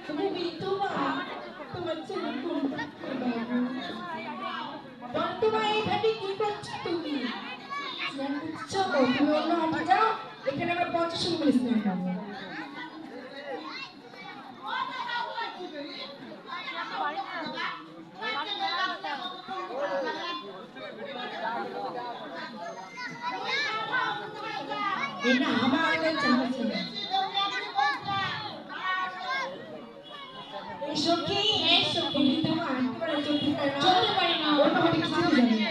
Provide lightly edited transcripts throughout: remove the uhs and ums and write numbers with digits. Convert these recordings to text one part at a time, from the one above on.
তুমি বিধবা, তোমার ছেলে কোনটা বর্তমান এখানে কি করছো তুমি? স্নান করছো? তুমি অন্য হাঁটে যাও, এখানে আমরা 50 মিনিট স্নান করবো। এটা আমার চাচ্ছে না। সখী, সখী তোমার চলতে পারি না, অন্য হাঁটে কিছু জানি না।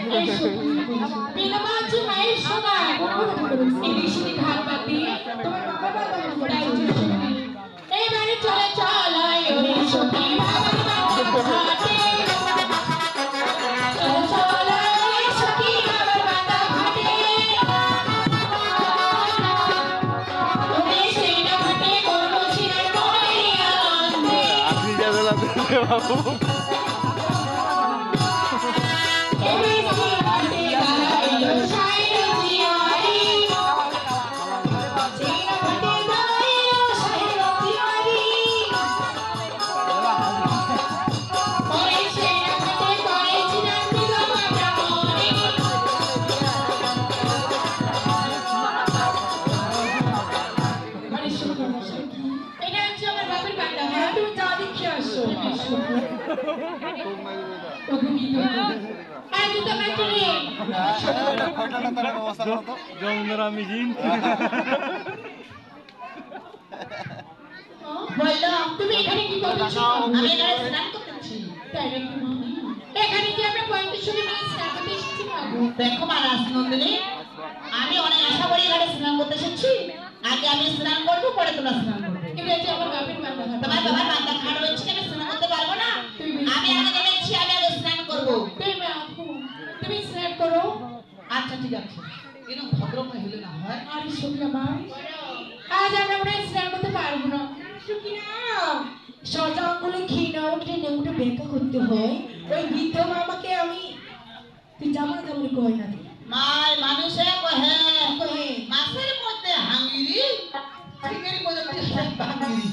বিধবা আছে মায়ের সমান, ইংলিশে ঘাট বাতি তোমার বাবা বাবা এবারে চলে চলো সখী বাবা বাবা ঘাটে। বাবু তুমি এখানে কি করছো? আমি এখানে স্নান করতেছি। তাই নাকি মা? এখানে কি আমরা 35 মিনিট স্নান করতে এসেছি বাবু? দেখো মারাস নন্দিনী, আমি অনেক আশা করি এখানে স্নান করতে এসেছি। আগে আমি স্নান করব, পরে তোমরা স্নান করবে। এটা যে আমার বাপের বান্দা, তোমার বাবার বান্দা খাড়া হচ্ছে, আমি স্নান করতে পারবো না। আমি আগে নেমেছি, আমি আগে স্নান করব। তুমি স্নান করো। আচ্ছা ঠিক আছে, এরকম ভদ্রময় হলে না হয়। আরে সখী আমার, আজ আমরা মনে হয় স্নান করতে পারবো না। সখী না, সোজা আঙ্গুলে ঘি না উঠে নেউটে বেঁকা করতে হয়। ওই বৃদ্ধ মামাকে আমি তুই জামা জামা কই না মাই মানুষে কহে কহে মাছের মধ্যে হাঙ্গিরি, চিংড়ির মধ্যে হাঙ্গিরি।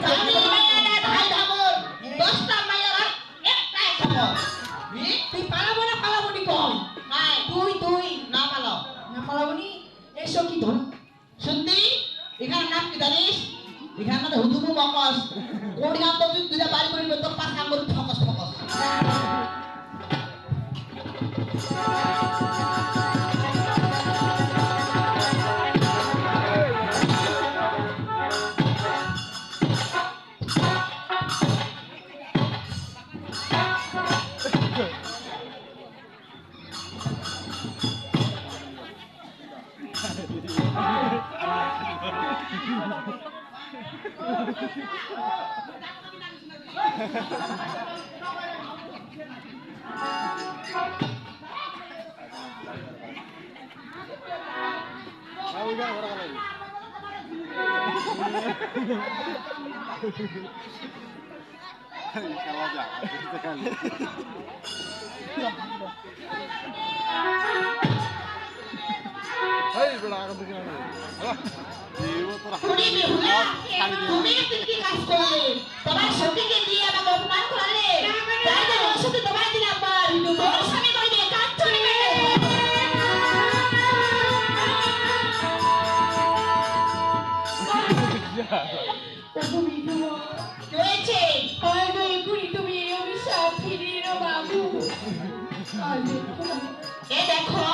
আমি মায়েরা ধাই ধামর 10টা মায়েরা একটাই খবর। তুই পালাবো না পালাবো নি কম মাই তুই না পালাও না পালাবো নি। এসো কি ধর শুনতি, এখানে নাম কি জানিস? এখানে মানে হুদুবু বকস কোড়ি গান তো তুই দুটা বাড়ি করে তো পাঁচ আঙ্গুল ফকস ফকস। তুমি কি কাজ করলে? তোমার সখীকে দিয়ে আমাকে অপমান করলে। তাই তো ওষুধ তোমায় দিলাম, তোর স্বামী কইবে কাজ চলবে। হয়েছে হয়তো এখনই তুমি এই অভিশাপ ফিরিয়ে নাও বাবু। এ দেখো